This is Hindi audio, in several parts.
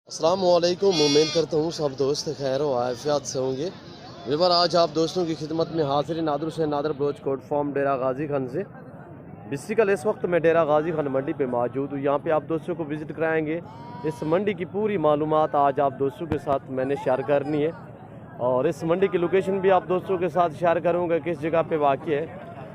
अस्सलाम वालेकुम। उम्मीद करता हूँ सब दोस्त खैर व आफियत से होंगे। विवर आज आप दोस्तों की खिदमत में हाजिर नादर हुसैन नादर बलोच कोट फार्म डेरा गाजी खान से। बेसिकल इस वक्त मैं डेरा गाजी खान मंडी पे मौजूद हूँ। यहाँ पे आप दोस्तों को विज़िट कराएंगे। इस मंडी की पूरी मालूमात आज आप दोस्तों के साथ मैंने शेयर करनी है और इस मंडी की लोकेशन भी आप दोस्तों के साथ शेयर करूँगा किस जगह पर वाक़ है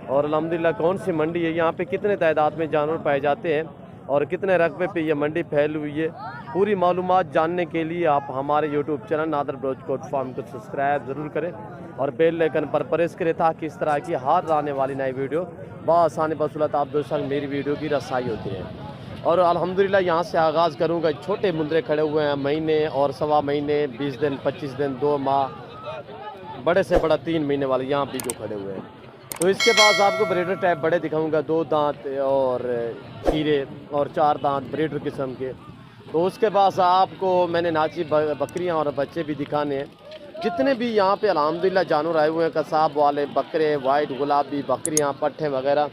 और अल्हम्दुलिल्लाह कौन सी मंडी है, यहाँ पर कितने तादाद में जानवर पाए जाते हैं और कितने रकबे पे ये मंडी फैली हुई है। पूरी मालूमात जानने के लिए आप हमारे YouTube channel Nadar Baloch coat farm को सब्सक्राइब ज़रूर करें और बेल आइकन पर प्रेस करें ताकि इस तरह की हर आने वाली नई वीडियो बआसानी बसूलत आप दोस्तों तक मेरी वीडियो की रसाई होती है। और अल्हम्दुलिल्लाह यहाँ से आगाज़ करूँगा। छोटे मुंदरे खड़े हुए हैं, महीने और सवा महीने, 20 दिन, 25 दिन, 2 माह, बड़े से बड़ा 3 महीने वाले यहाँ भी जो खड़े हुए हैं। तो इसके बाद आपको ब्रीडर टाइप बड़े दिखाऊंगा, 2 दांत और खीरे और 4 दांत ब्रीडर किस्म के। तो उसके बाद आपको मैंने नाची बकरियां और बच्चे भी दिखाने हैं। जितने भी यहाँ पे अल्हम्दुलिल्लाह जानवर आए हुए हैं, कसाब वाले, बकरे, वाइट गुलाबी बकरियां, पट्ठे वगैरह,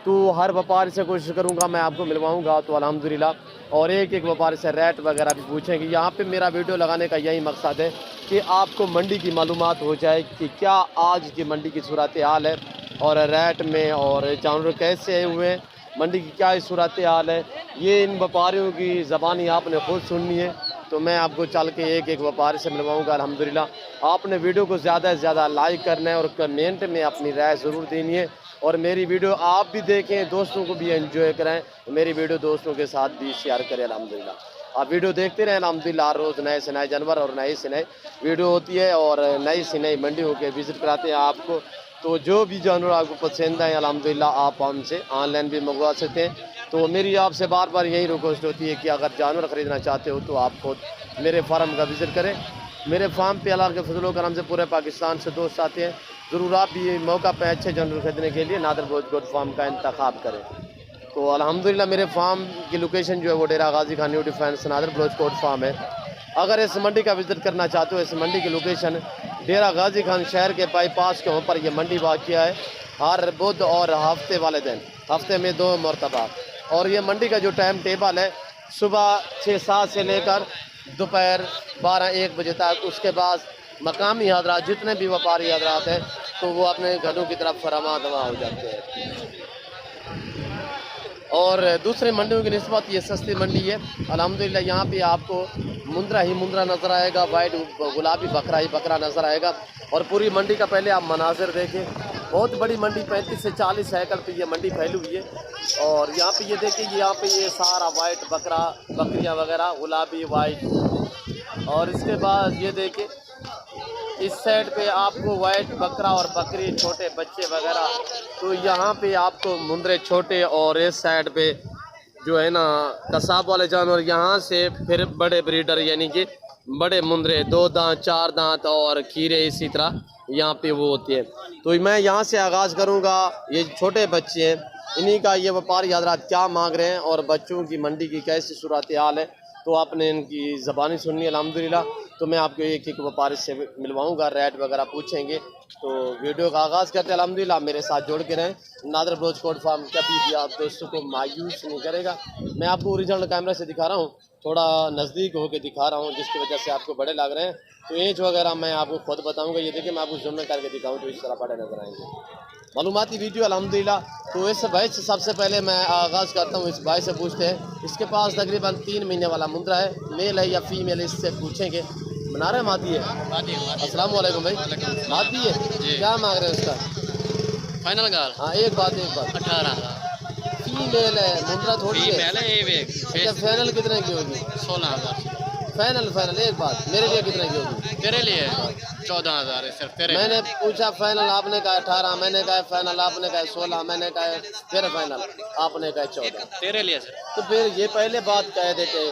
तो हर व्यापारी से कोशिश करूँगा मैं आपको मिलवाऊँगा तो अल्हम्दुलिल्लाह। और एक एक व्यापारी से रेट वगैरह भी पूछेंगे। यहाँ पे मेरा वीडियो लगाने का यही मकसद है कि आपको मंडी की मालूमात हो जाए कि क्या आज की मंडी की सूरत हाल है और रेट में और जानवर कैसे आए हुए हैं, मंडी की क्या सूरत हाल है। ये इन व्यापारियों की ज़बानी आपने खुद सुननी है। तो मैं आपको चल के एक एक व्यापारी से मिलवाऊंगा। अल्हम्दुलिल्लाह आपने वीडियो को ज़्यादा से ज़्यादा लाइक करना है और कमेंट में अपनी राय ज़रूर देनी है और मेरी वीडियो आप भी देखें, दोस्तों को भी एंजॉय कराएं, मेरी वीडियो दोस्तों के साथ भी शेयर करें। अल्हम्दुलिल्लाह आप वीडियो देखते रहें। अल्हम्दुलिल्लाह हर रोज़ नए से नए जानवर और नई से नई वीडियो होती है और नई से नई मंडी होकर विज़िट कराते हैं आपको। तो जो भी जानवर आपको पसंद है अल्हम्दुलिल्लाह आप हमसे ऑनलाइन भी मंगवा सकते हैं। तो मेरी आपसे बार बार यही रिक्वेस्ट होती है कि अगर जानवर ख़रीदना चाहते हो तो आप खुद मेरे फार्म का विज़िट करें। मेरे फार्म पे अल्लाह के फजल करम से पूरे पाकिस्तान से दोस्त आते हैं। ज़रूर आप भी मौका पे अच्छे जानवर खरीदने के लिए नादर बलोच कोट फार्म का इंतखाब करें। तो अल्हम्दुलिल्लाह मेरे फार्म की लोकेशन जो है वो Dera Ghazi Khan new defence Nadir Baloch coat farm है। अगर इस मंडी का विज़िट करना चाहते हो, इस मंडी की लोकेशन डेरा गाजी खान शहर के बाईपास के ऊपर ये मंडी वाक़िया है। हर बुध और हफ्ते वाले दिन, हफ्ते में 2 मरतबा। और ये मंडी का जो टाइम टेबल है सुबह 6-7 से लेकर दोपहर 12-1 बजे तक। उसके बाद मकामी हजरात जितने भी व्यापारी हजरात हैं तो वो अपने घरों की तरफ फरमा दवा हो जाते हैं। और दूसरे मंडियों की निस्बत ये सस्ती मंडी है। अल्हम्दुलिल्लाह यहाँ पे आपको मुंद्रा ही मुंद्रा नज़र आएगा, वाइट गुलाबी बकरा ही बकरा नज़र आएगा। और पूरी मंडी का पहले आप मनाजिर देखें। बहुत बड़ी मंडी, 35 से 40 एकड़ पे ये मंडी फैली हुई है। और यहाँ पे ये देखिए, यहाँ पे ये सारा वाइट बकरा, बकरियाँ वगैरह गुलाबी वाइट। और इसके बाद ये देखिए इस साइड पे आपको वाइट बकरा और बकरी, छोटे बच्चे वगैरह। तो यहाँ पे आपको मुंदरे छोटे और इस साइड पे जो है ना कसाब वाले जानवर। यहाँ से फिर बड़े ब्रीडर यानी कि बड़े मुंदरे, 2 दांत, 4 दांत और खीरे इसी तरह यहाँ पे वो होती है। तो मैं यहाँ से आगाज़ करूँगा। ये छोटे बच्चे हैं, इन्हीं का ये व्यापारी हजरात क्या मांग रहे हैं और बच्चों की मंडी की कैसी सूरत हाल है तो आपने इनकी ज़बानी सुननी है। अल्हम्दुलिल्लाह तो मैं आपको एक एक व्यापारी से मिलवाऊंगा, रेट वगैरह पूछेंगे। तो वीडियो का आगाज़ करते हैं। अल्हम्दुलिल्लाह मेरे साथ जोड़ के रहें। नादर बलोच कोट फार्म कभी भी आप दोस्तों को मायूस नहीं करेगा। मैं आपको ओरिजिनल कैमरा से दिखा रहा हूँ, थोड़ा नज़दीक होकर दिखा रहा हूँ जिसकी वजह से आपको बड़े लग रहे हैं। तो एज वगैरह मैं आपको खुद बताऊँगा। ये देखिए मैं आपको जूम करके दिखाऊँ तो इस तरह बड़े नजर आएंगे। मालूमाती वीडियो अल्हम्दुलिल्लाह। तो इस भाई से सबसे पहले मैं आगाज़ करता हूँ। इस भाई से पूछते हैं, इसके पास तकरीबन 3 महीने वाला मुंद्रा है, मेल है या फीमेल, इससे पूछेंगे। बना रहे मादी है? अस्सलाम वालेकुम भाई। मादी है, क्या मांग रहे हैं उसका फाइनल गाल? हाँ एक बात 18,000। फीमेल है, मुंद्रा थोड़ी है। अच्छा फाइनल कितने की होगी? 16,000। फाइनल एक बात मेरे लिए कितने की होगी? तेरे लिए 14,000 है सिर्फ तेरे। मैंने पूछा फाइनल, आपने कहा 18, मैंने कहा फाइनल, आपने कहा 16, मैंने कहा फिर फाइनल, आपने कहा 14। तेरे लिए सर। तो फिर ये पहले बात कह देते।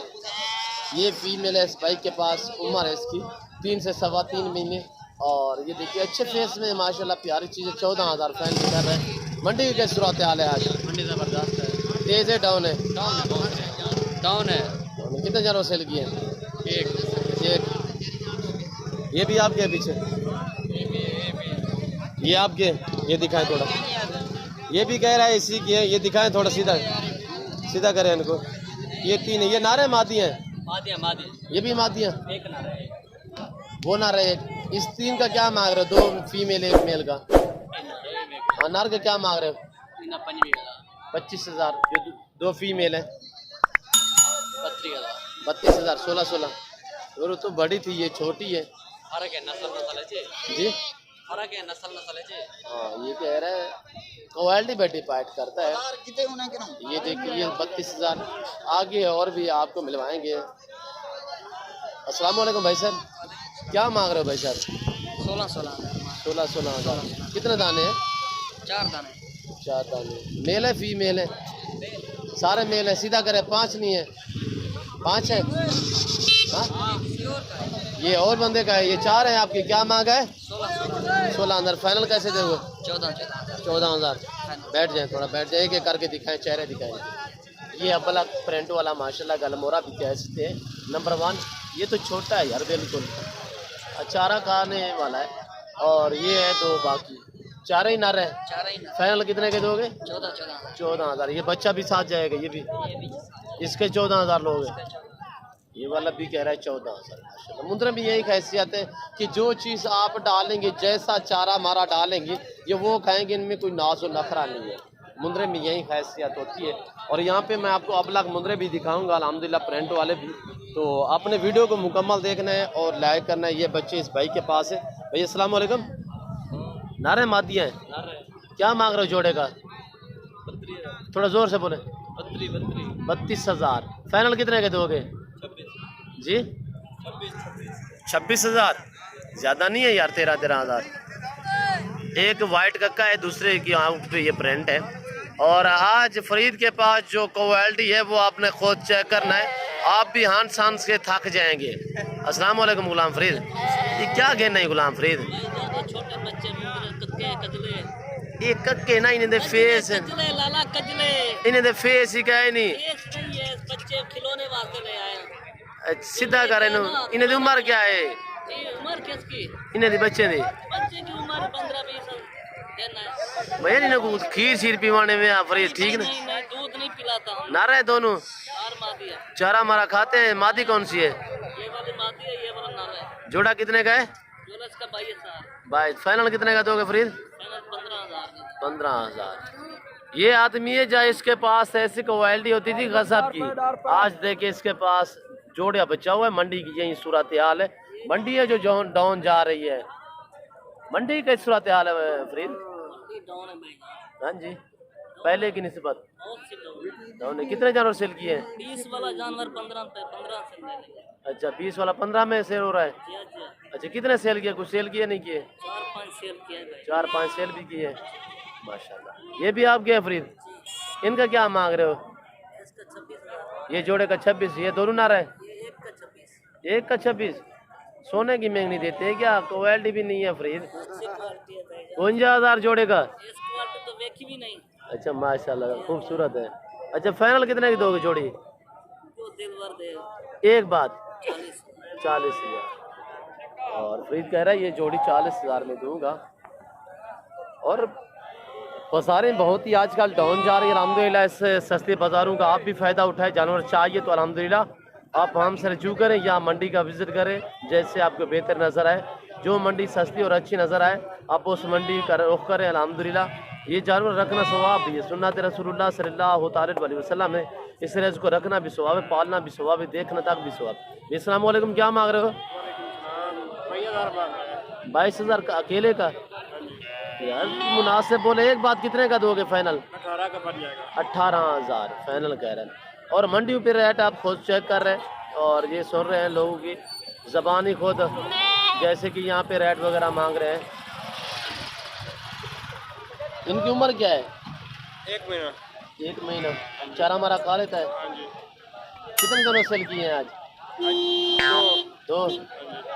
ये फीमेल है, इस भाई के पास उम्र है इसकी 3 से सवा 3 महीने। और ये देखिए अच्छे फेस में माशाल्लाह प्यारी चीज़ें। 14,000 फाइनल कर रहे हैं। मंडी की कैसी सूरत हाल है आज? मंडी ज़बरदस्त है। तेज़ है डाउन है? डाउन है। कितने जानवर सेल किए हैं? एक। ये भी आपके पीछे, ये आपके, ये दिखाएं थोड़ा। ये भी कह रहा है इसी की है, ये दिखाएं थोड़ा, सीधा करें इनको। ये 3 है, ये नारे मादी हैं। मादी मादी ये भी मादियाँ, एक ना रहे वो ना रहे। इस तीन का क्या मांग रहे हो? 2 फीमेल 1 मेल का। हाँ, नर का क्या मांग रहे हो? इना पंजी का 25,000। जो 2 फीमेल है 32,000 32,000। 16 और वो तो बड़ी थी, ये छोटी है फर्क है नस्ल नस्ल है जी। फर्क है नस्ल नस्ल है हाँ, ये कह रहा है क्वालिटी पे डिपेंड करता है। ये देखिए, ये 32,000। आगे और भी आपको मिलवाएंगे। अस्सलाम वालेकुम भाई साहब, क्या मांग रहे हो भाई साहब? 16 16,000। कितने दाने हैं? 4 दाने 4 दाने। मेल है फीमेल है? सारे मेल है। सीधा करे, 5 नहीं है? 5 है। हाँ, ये और बंदे का है, ये 4 है आपकी। क्या मांगा है? 16 अंदर। फाइनल कैसे दोगे? 14,000। बैठ जाए, थोड़ा बैठ जाए, एक करके दिखाएं, चेहरे दिखाएं। ये अबला प्रिंट वाला माशाल्लाह गलमोरा भी कहते हैं, नंबर 1। ये तो छोटा है यार, बिल्कुल चारा खाने वाला है। और ये है 2 बाकी, 4 ही नर है। फाइनल कितने के दोगे? 14,000। ये बच्चा भी साथ जाएगा, ये भी इसके 14,000 लोगे। ये वाला भी कह रहा है 14,000। माशाल्लाह मुंद्रे में यही हैसियत है कि जो चीज़ आप डालेंगे, जैसा चारा हमारा डालेंगे, ये वो खाएंगे। इनमें कोई नाज और नखरा नहीं है। मुंद्रे में यही हैसियत होती है। और यहाँ पे मैं आपको अबलग मुंद्रे भी दिखाऊंगा, अल्हम्दुलिल्लाह प्रिंट वाले भी। तो आपने वीडियो को मुकम्मल देखना है और लाइक करना है। ये बच्चे इस भाई के पास है। भाई अस्सलाम वालेकुम। नारे मादियाँ हैं, क्या मांग रहे हो जोड़े का? थोड़ा ज़ोर से बोले। 32,000। फाइनल कितने के दोगे जी? 26,000। ज़्यादा नहीं है यार, 13,000। एक वाइट कक्का है, दूसरे की आँख पे ये प्रिंट है। और आज फरीद के पास जो क्वालिटी है वो आपने खुद चेक करना है। आप भी हांस हांस के थक जाएंगे। अस्सलाम वालेकुम गुलाम फरीद। ये क्या कहना है गुलाम फरीद? छोटे बच्चे कजले ये कक्के ना, इन्हें दे फेस, लाला कजले इन्हें दे फेस ही क्या है नहीं। बच्चे खिलौने वास्ते ले आए। सीधा कर इन्हें दी उम्र क्या है? उम्र किसकी? इन्हें दी बच्चे दी बच्चे की उम्र 15-20 साल देना है। भैया इन्हें को खीर शीर पिवाने में आप फरीद ठीक ना? नहीं, दूध नहीं पिलाता हूँ। ना रहे दोनों चार मादी है। चारा मारा खाते हैं। मादी कौन सी है? ये वाली मादी है, ये वाला नारा है। जोड़ा कितने का है? जोड़ा इसका 22,000। भाई फाइनल कितने का दोगे फरीद? 15,000। 15,000। ये आदमी है जहाँ इसके पास ऐसी क्वालिटी होती थी गजब की। आज देखिए इसके पास जोड़िया बचा हुआ है। मंडी की यही सूरत हाल है। मंडी है जो डाउन जा रही है। मंडी की सूरत हाल है फरीद? डाउन है भाई। हाँ जी, पहले की निस्बत बहुत सी डाउन है। कितने जानवर सेल किए हैं? 20 वाला जानवर 15 से ले लेंगे। अच्छा, 20 वाला 15 में सेल हो रहा है। जी जी। अच्छा, कितने सेल किए? कुछ सेल किए नहीं किए? 4-5 सेल किया है भाई। 4-5 सेल भी किए। माशाल्लाह। ये भी आपके हैं फरीद? इनका क्या मांग रहे हो? इसका 26,000। ये जोड़े का 26। ये दोनों ना रहे? ये एक का 26। एक का 26। सोने की महंगी देते हैं क्या? क्वालिटी भी नहीं है फरीद। अच्छी क्वालिटी है भाई। 52,000 जोड़े का। इस क्वालिटी तो देखी भी नहीं। अच्छा माशाल्लाह, खूबसूरत है। अच्छा, फाइनल कितने की दोगे जोड़ी? जो दिल भर दे। एक बात 40। 40,000। और फरीद कह रहा है ये जोड़ी 40,000 में दूंगा। और बाज़ारें बहुत ही आजकल डाउन जा रही है। अल्हम्दुलिल्लाह इस सस्ते बाज़ारों का आप भी फ़ायदा उठाएं। जानवर चाहिए तो अल्हम्दुलिल्लाह आप हमसे रजू करें या मंडी का विज़िट करें, जैसे आपको बेहतर नज़र आए। जो मंडी सस्ती और अच्छी नज़र आए आप उस मंडी का रुख करें। अल्हम्दुलिल्लाह ये जानवर रखना सवाब भी है। सुन्नत रसूलुल्लाह सल्लल्लाहु अलैहि वसल्लम है। इस रेज को रखना भी सवाब है, पालना भी सवाब है, देखना तक भी सवाब। अस्सलाम वालेकुम। क्या मांग रहे हो? 22,000 का अकेले का? यार मुनासिब बोले। एक बात कितने का दोगे फाइनल? 18 का पड़ जाएगा। 18,000 फाइनल कह रहे हैं। और मंडी पे रेट आप खुद चेक कर रहे हैं और ये सुन रहे हैं लोगों की ज़बान ही खुद, जैसे कि यहाँ पे रेट वगैरह मांग रहे हैं। इनकी उम्र क्या है? 1 महीना। 1 महीना। चारा हमारा खा लेता है। हाँ जी। कितने दोनों सेल किए हैं आज? 2।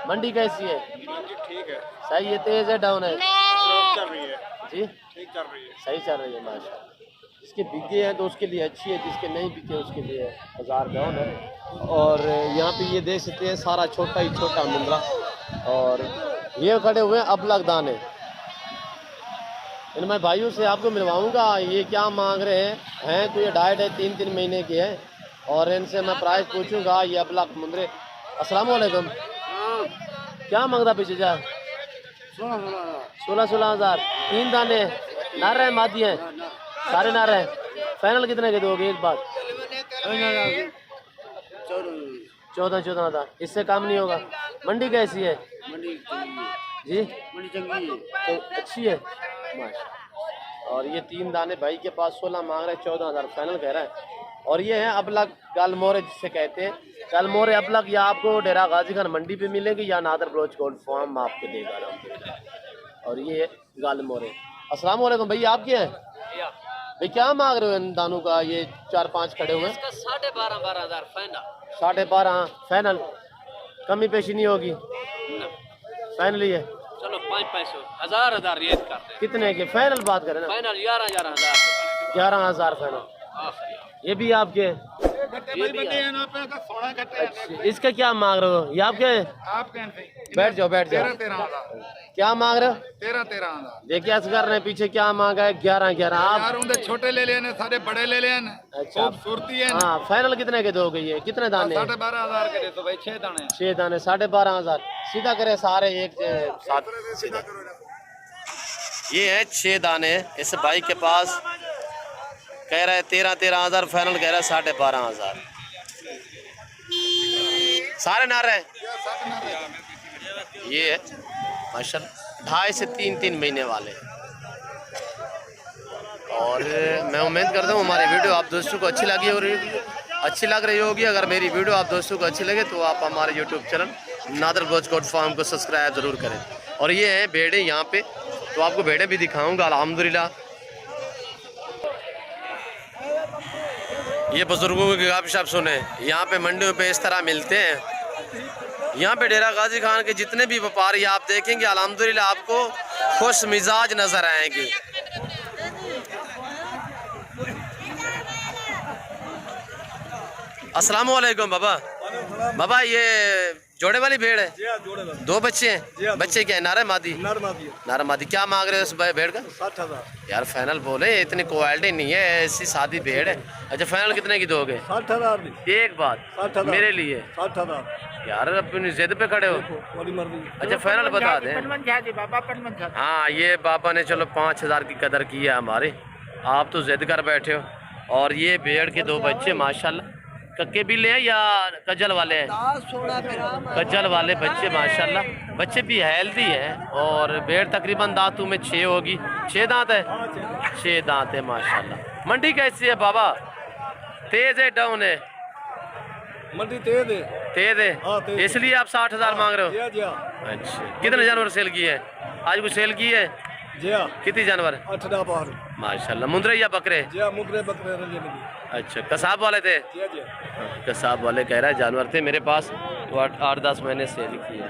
मंडी कैसी है? ठीक है। सही है, तेज है, डाउन है? चल रही है जी ठीक चल रही है। सही चल रही है माशाल्लाह। जिसके बिके हैं तो उसके लिए अच्छी है, जिसके नहीं बिके उसके लिए बाजार डाउन है। और यहाँ पे ये देख सकते हैं सारा छोटा ही छोटा मुंद्रा। और ये खड़े हुए हैं अबलग दाने। इन मैं भाइयों से आपको मिलवाऊंगा ये क्या मांग रहे हैं। तो ये डाइट है 3-3 महीने की है। और इनसे मैं प्राइस पूछूंगा। ये अबलग मुंदरे। अस्सलाम वालेकुम। क्या मांगता पीछे जा? 16 हज़ार। 3 दाने नार है, मादी है? सारे नार है। फाइनल कितने के दोगे एक बात? 14 हज़ार। इससे काम नहीं होगा। मंडी कैसी है जी? मंडी चंगी अच्छी है माशा। और ये 3 दाने भाई के पास 16 मांग रहे हैं, 14 हज़ार फाइनल कह रहा है। और ये है अबलग गालमोरे जिसे कहते हैं। गालमोरे अबलग या आपको डेरा गाजी खान मंडी पे मिलेगी या नादर बलोच गोल्ड फार्म आपको देगा अल्हम्दुलिल्लाह। और ये गालमोरे। अस्सलाम वालेकुम भैया, आप क्या हैं भाई? क्या मांग रहे हो इन दानों का? ये 4-5 खड़े हुए हैं। इसका 12.5 हज़ार फाइनल। 12.5 फाइनल, कमी पेशी नहीं होगी फाइनल ही है। चलो 5 हज़ार रेट कर दे। कितने के फाइनल बात करें ना? फाइनल 11,000। 11,000 फाइनल। ये भी आपके हैं? अच्छा, इसका क्या मांग रहे हो? ये आपके हैं? बैठ जाओ बैठ जाओ। 13 क्या मांग रहे हो? 13 देखिए असगर ने पीछे क्या मांगा है? 11 आप छोटे ले लेने, सारे बड़े ले लेने। अच्छा खूबसूरती है। हाँ फाइनल कितने के दोगे? ये कितने दाने? 12,500 के दे तो भाई 6 दाने। 6 दाने 12,500। सीधा करे सारे एक साथ सीधा। ये है 6 दाने इस भाई के पास। कह रहा है 13 हज़ार फाइनल, कह रहा है 12,500। सारे नारे हैं ये माशाल्लाह 2.5 से 3 महीने वाले। और मैं उम्मीद करता हूँ हमारी वीडियो आप दोस्तों को अच्छी लगी और अच्छी लग रही होगी। अगर मेरी वीडियो आप दोस्तों को अच्छी लगे तो आप हमारे YouTube channel Nadar Baloch goat farm को सब्सक्राइब ज़रूर करें। और ये है भेड़ें यहाँ पे, तो आपको भेड़ें भी दिखाऊँगा अल्हम्दुलिल्लाह। ये बुजुर्गों की गपशप सुने। यहाँ पे मंडियों पे इस तरह मिलते हैं। यहाँ पे डेरा गाजी खान के जितने भी व्यापारी आप देखेंगे अल्हम्दुलिल्लाह आपको खुश मिजाज नजर आएंगे। अस्सलाम वालेकुम बाबा। बाबा ये जोड़े वाली भेड़ है? 2 बच्चे हैं। बच्चे क्या है? नारा मादी? नारा मादी। क्या मांग रहे हो उस भेड़ का? 60,000 यार फाइनल बोले, इतनी क्वालिटी नहीं है, ऐसी सादी भेड़ है। अच्छा फाइनल कितने की दोगे? 60,000 एक बात मेरे लिए 60,000 यार, अपनी जिद पे खड़े हो। अच्छा फाइनल बता दें। हाँ ये बाबा ने चलो 5,000 की कदर की है हमारी, आप तो जिद कर बैठे हो। और ये भेड़ के 2 बच्चे माशाल्लाह कक्के भी ले हैं या कजल वाले हैं? कजल वाले बच्चे माशाल्लाह, बच्चे भी हेल्दी हैं। और भेड़ तकरीबन दांतों में 6 होगी। 6 दांत है? 6 दांत है माशाल्लाह। मंडी कैसी है बाबा? तेज है डाउन है? मंडी तेज है। तेज है हाँ, तेज है। इसलिए आप 60,000 मांग रहे हो? जी हाँ। अच्छा कितने जानवर सेल किए हैं आज? कुछ सेल किए है? जी हाँ। कितने जानवर? 8 बाहर। माशाल्लाह। मुंदरे या बकरे? जी हाँ, मुकरे बकरे रंगे लगी। अच्छा कसाब वाले थे? जी हाँ, जी हाँ। कसाब वाले कह रहा है जानवर थे मेरे पास, तो 8-10 महीने सेल किए।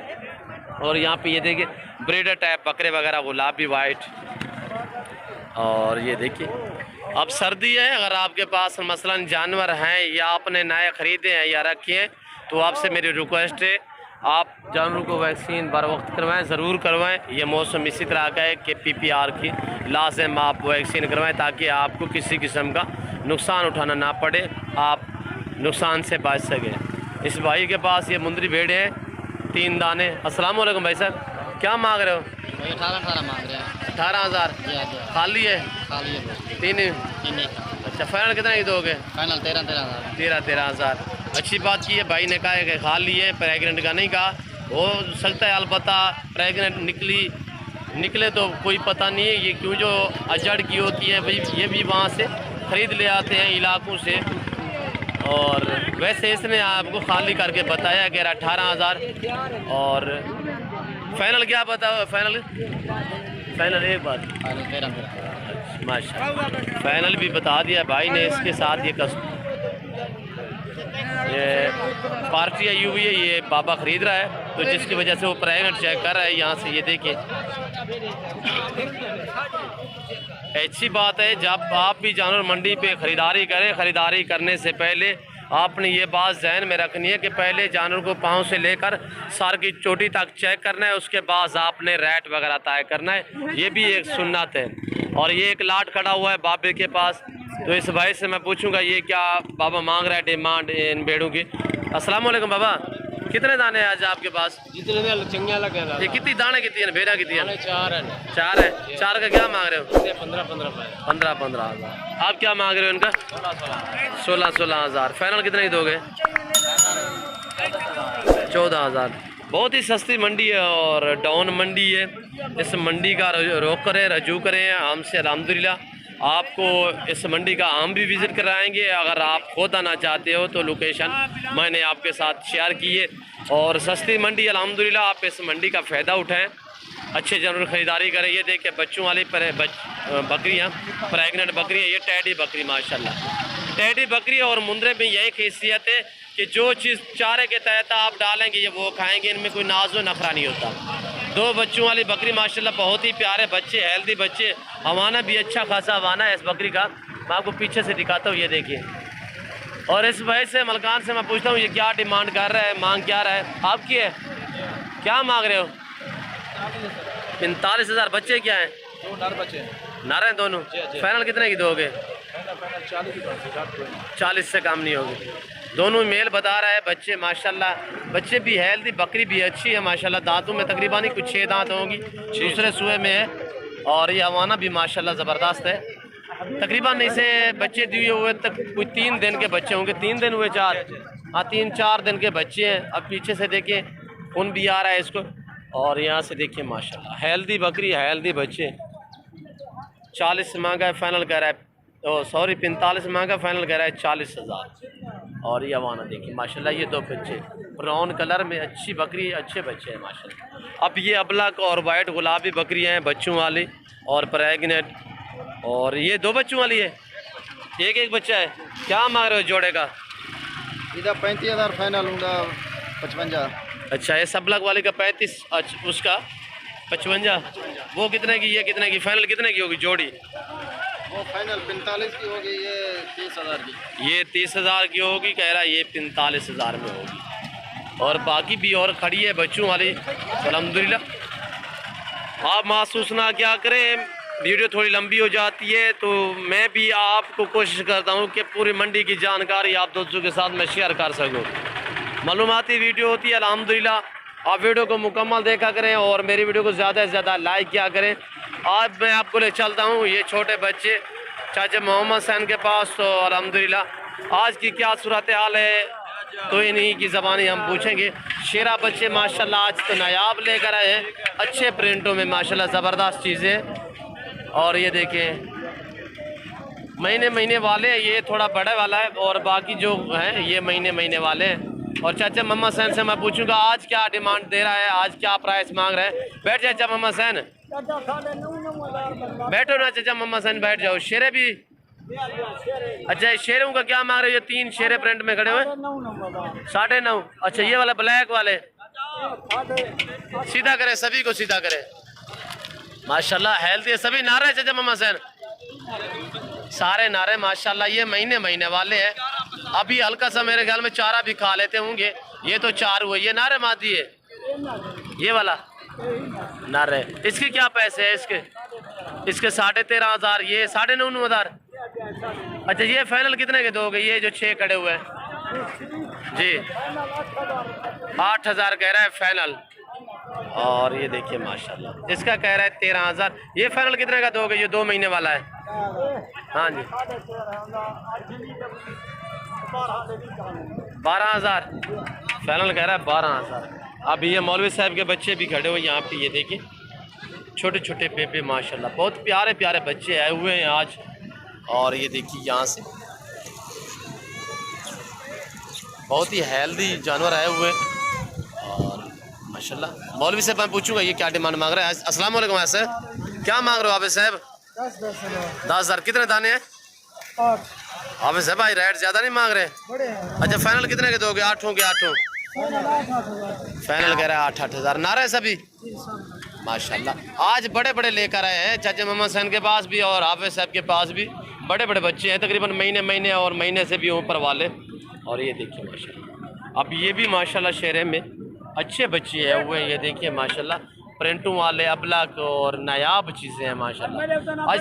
और यहाँ पे ये देखिए ब्रीडर टाइप बकरे वगैरह, गुलाबी वाइट। और ये देखिए अब सर्दी है, अगर आपके पास मसलन जानवर हैं या आपने नए ख़रीदे हैं या रखे हैं तो आपसे मेरी रिक्वेस्ट है आप जानवरों को वैक्सीन बर वक्त करवाएं, ज़रूर करवाएं। ये मौसम इसी तरह का है कि PPR की लाजिम आप वैक्सीन करवाएं ताकि आपको किसी किस्म का नुकसान उठाना ना पड़े, आप नुकसान से बच सकें। इस भाई के पास ये मुंदरी भेड़ है 3 दाने। अस्सलाम वालेकुम भाई साहब, क्या मांग रहे हो? 18 मांग रहे हैं। 18,000 खाली है? खाली है 3। अच्छा फाइनल कितने की दोगे? फाइनल 13 हज़ार। अच्छी बात की है भाई ने कहा है कि खाली है, प्रेगनेंट का नहीं कहा। हो सकता है अलबत्ता प्रेगनेंट निकले तो कोई पता नहीं है। ये क्यों जो अजड़ की होती है भाई, ये भी वहाँ से ख़रीद ले आते हैं इलाकों से। और वैसे इसने आपको खाली करके बताया कि 18,000। और फाइनल क्या बताओ? फाइनल एक बात माशाल्लाह फाइनल भी बता दिया भाई ने। इसके साथ ये पार्टी आई हुई है, ये बाबा ख़रीद रहा है तो जिसकी वजह से वो प्रेगनेंट चेक कर रहा है यहाँ से। ये देखिए अच्छी बात है जब आप भी जानवर मंडी पे ख़रीदारी करें, ख़रीदारी करने से पहले आपने ये बात जहन में रखनी है कि पहले जानवर को पाँव से लेकर सर की चोटी तक चेक करना है, उसके बाद आपने रेट वगैरह तय करना है। ये भी एक सुन्नत है। और ये एक लाट खड़ा हुआ है बाबे के पास, तो इस भाई से मैं पूछूंगा ये क्या बाबा मांग रहा है डिमांड इन भेड़ों की। अस्सलाम वालेकुम बाबा, कितने दाने हैं आज आपके पास? जितने चंगा लगे ये कितनी दाने कितनी है, भेड़ा कितनी है? 4 है। 4 है। 4 का क्या मांग रहे हो? 15 हज़ार। आप क्या मांग रहे हो इनका? 16 हज़ार। फाइनल कितने की दोगे? 14 हज़ार। बहुत ही सस्ती मंडी है और डाउन मंडी है। इस मंडी का रोक करें, रजू करें हमसे अल्हम्दुलिल्लाह। आपको इस मंडी का हम भी विज़िट कराएंगे। अगर आप खुद आना चाहते हो तो लोकेशन मैंने आपके साथ शेयर की है। और सस्ती मंडी अल्हम्दुलिल्लाह, आप इस मंडी का फ़ायदा उठाएं, अच्छे जानवर ख़रीदारी करें। ये देखिए बच्चों वाली बकरियाँ, प्रेगनेंट बकरियाँ, ये टैडी बकरी माशाल्लाह टैडी बकरी। और मुंदरे में यही खैसियत है कि जो चीज़ चारे के तहत आप डालेंगे ये वो खाएंगे, इनमें कोई नाज़ो नखरा नहीं होता। 2 बच्चों वाली बकरी माशाल्लाह, बहुत ही प्यारे बच्चे, हेल्दी बच्चे। हवाना भी अच्छा खासा हवाना है इस बकरी का। मैं आपको पीछे से दिखाता हूँ, ये देखिए। और इस भाई से मलकान से मैं पूछता हूँ ये क्या डिमांड कर रहा है, मांग क्या रहा है आपकी है? क्या मांग रहे हो? 45 हज़ार। बच्चे क्या हैं? 2 नर बच्चे नारे हैं दोनों। फाइनल कितने की दोगे? 40 से कम नहीं होगी। दोनों मेल बता रहा है। बच्चे माशाल्लाह, बच्चे भी हेल्दी, बकरी भी अच्छी है माशाल्लाह। दांतों में तकरीबन कुछ 6 दांत होंगी, दूसरे सूए में है। और ये हवाना भी माशाल्लाह ज़बरदस्त है। तकरीबन इसे बच्चे दिए हुए तक कुछ 3 दिन के बच्चे होंगे। 3 दिन हुए, 4, हाँ 3-4 दिन के बच्चे हैं। अब पीछे से देखिए खून भी आ रहा है इसको। और यहाँ से देखिए माशाल्लाह हेल्दी बकरी, हेल्दी बच्चे। 40 मांगा है, फाइनल कह रहा है, 45 मांगा, फाइनल कह रहा है 40 हज़ार। और ये हवाना देखिए माशाल्लाह, ये 2 बच्चे ब्राउन कलर में, अच्छी बकरी, अच्छे बच्चे हैं माशाल्लाह। अब ये अबलक और वाइट गुलाबी बकरियाँ हैं बच्चों वाली और प्रेगनेंट। और ये 2 बच्चों वाली है, एक बच्चा है। क्या मांग रहे हो जोड़े का? इधर 35 हज़ार फाइनल होगा, 55। अच्छा, ये सबलक वाली का 35, अच्छा उसका 55। वो कितने की, ये कितने की? फाइनल कितने की होगी जोड़ी? वो फाइनल 45 की होगी, ये 30 हज़ार की। ये 30 हज़ार की होगी, कह रहा है ये 45 हज़ार में होगी। और बाकी भी और खड़ी है बच्चों वाली अल्हम्दुलिल्लाह। आप महसूस ना क्या करें, वीडियो थोड़ी लंबी हो जाती है तो मैं भी आपको कोशिश करता हूँ कि पूरी मंडी की जानकारी आप दोस्तों के साथ मैं शेयर कर सकूँ। मालूमाती वीडियो होती है अल्हम्दुलिल्लाह। आप वीडियो को मुकम्मल देखा करें और मेरी वीडियो को ज़्यादा से ज़्यादा लाइक किया करें। आज मैं आपको ले चलता हूँ ये छोटे बच्चे चाचा मोहम्मद सैन के पास। तो अल्हम्दुलिल्लाह आज की क्या सूरत हाल है तो इन्हीं की ज़बानी हम पूछेंगे। शेरा बच्चे माशाल्लाह आज तो नायाब लेकर आए हैं, अच्छे प्रिंटों में माशाल्लाह, ज़बरदस्त चीज़ें। और ये देखें महीने वाले, ये थोड़ा बड़े वाला है और बाकी जो हैं ये महीने वाले हैं। और चाचा मोहम्मद सैन से मैं पूछूंगा आज क्या डिमांड दे रहा है, आज क्या प्राइस मांग रहा है। बैठ जाए चाचा मोहम्मद सैन, बैठो ना चाचा मोहम्मद सैन, बैठ जाओ। शेरे भी, अच्छा शेरों का क्या मांग रहे हो? ये 3 शेरे प्रिंट में खड़े हुए 9.5। अच्छा ये वाला ब्लैक वाले, सीधा करे, सभी को सीधा करे माशाल्लाह। हेल्थी है सभी। नारे चाचा मोहम्मद सैन, सारे नारे माशाल्लाह। ये महीने वाले हैं। अभी हल्का सा मेरे ख्याल में चारा भी खा लेते होंगे। ये तो 4 हुए। ये नारे मादी है, ये वाला नारे। इसके क्या पैसे है? इसके 13.5 हज़ार, ये 9.5 हज़ार। अच्छा ये फाइनल कितने के दोगे? ये जो 6 खड़े हुए हैं जी 8 हज़ार कह रहा है फाइनल। और ये देखिए माशाल्लाह इसका कह रहा है 13 हज़ार। ये फाइनल कितने का दोगे? ये 2 महीने वाला है। हाँ जी 12 हज़ार फाइनल कह रहा है, 12 हज़ार। अब ये मौलवी साहब के बच्चे भी खड़े हुए यहाँ पे, ये देखिए छोटे छोटे पेपे माशाल्लाह, बहुत प्यारे बच्चे आए हुए हैं आज। और ये देखिए यहाँ से बहुत ही हेल्दी जानवर आए हुए हैं। और माशाल्लाह मौलवी साहब मैं पूछूंगा ये क्या डिमांड मांग रहे हैं। अस्सलाम वालेकुम ऐसे क्या मांग रहे हो आप साहब? 10 हज़ार। कितने दाने हैं? 8। आप साहब भाई रेट ज़्यादा नहीं मांग रहे? अच्छा फाइनल कितने के दोगे? 8 होंगे 8 फाइनल कह रहा है 8 हज़ार। नारे सभी माशाल्लाह आज बड़े लेकर आए हैं चाचा मोहम्मद सैन के पास भी और हाफिज साहब के पास भी बड़े बच्चे हैं, तकरीबन महीने और महीने से भी ऊपर वाले। और ये देखिए माशाल्लाह अब ये भी माशाल्लाह शेरे में अच्छे बच्चे हैं हुए हैं। ये देखिए माशाल्लाह प्रिंटों वाले अबलक और नायाब चीज़ें हैं माशाल्लाह। आज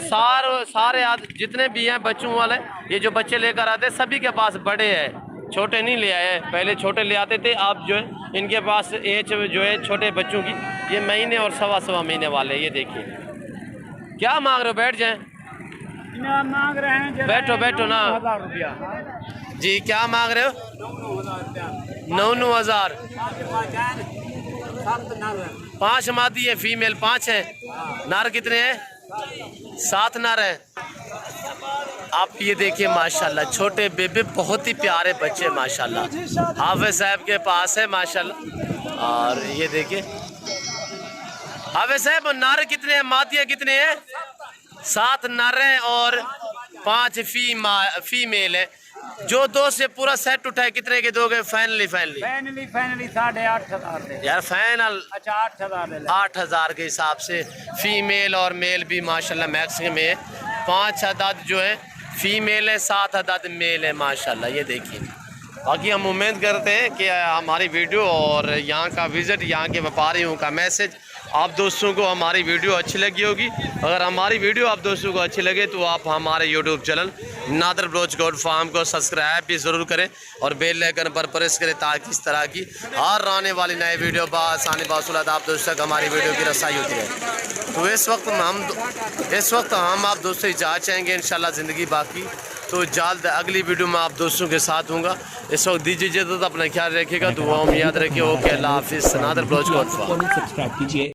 सारे जितने भी हैं बच्चों वाले, ये जो बच्चे लेकर आते हैं सभी के पास बड़े हैं, छोटे नहीं ले आए। पहले छोटे ले आते थे, अब जो है इनके पास एज जो है छोटे बच्चों की ये महीने और सवा महीने वाले। ये देखिए क्या मांग रहे हो, बैठ जाएं। मांग रहे हैं, बैठो बैठो ना 9,000 रुपया जी। क्या मांग रहे हो? 9,000। 5 मादी है, फीमेल 5 है, नर कितने हैं? 7 नर हैं। आप ये देखिए माशाल्लाह, छोटे बेबे बहुत ही प्यारे बच्चे माशाल्लाह हाफिज साहब के पास है माशाल्लाह। और ये देखिए हाफिज साहब, नर कितने हैं, मादियाँ कितने हैं? 7 नर हैं और 5 फीमेल है। जो 2 से पूरा सेट उठाए कितने के दोगे? फाइनली 8,500 यार फाइनल। अच्छा 8,000 8,000 के हिसाब से फीमेल और मेल भी माशाल्लाह मैक्सिमम है। 5 अदद जो है फीमेल है, 7 अदद मेल है माशाल्लाह। ये देखिए, बाकी हम उम्मीद करते हैं कि हमारी वीडियो और यहाँ का विज़िट, यहाँ के व्यापारियों का मैसेज आप दोस्तों को हमारी वीडियो अच्छी लगी होगी। अगर हमारी वीडियो आप दोस्तों को अच्छी लगे तो आप हमारे YouTube channel Nadar Baloch goat farm को सब्सक्राइब भी ज़रूर करें और बेल आइकन पर प्रेस करें ताकि इस तरह की हर आने वाली नई वीडियो बासानी बासूलत आप दोस्तों तक हमारी वीडियो की रसाई होती है। तो इस वक्त हम आप दोस्तों इजाज़त चाहेंगे इंशाल्लाह ज़िंदगी बाकी। तो जल्द अगली वीडियो में आप दोस्तों के साथ दूँगा। इस वक्त दीजिए इजाज़त, अपना ख्याल रखिएगा, दुआओं में याद रखिए। ओके, अल्लाह हाफिज़। Nadar Baloch goat farm. Subscribe कीजिए।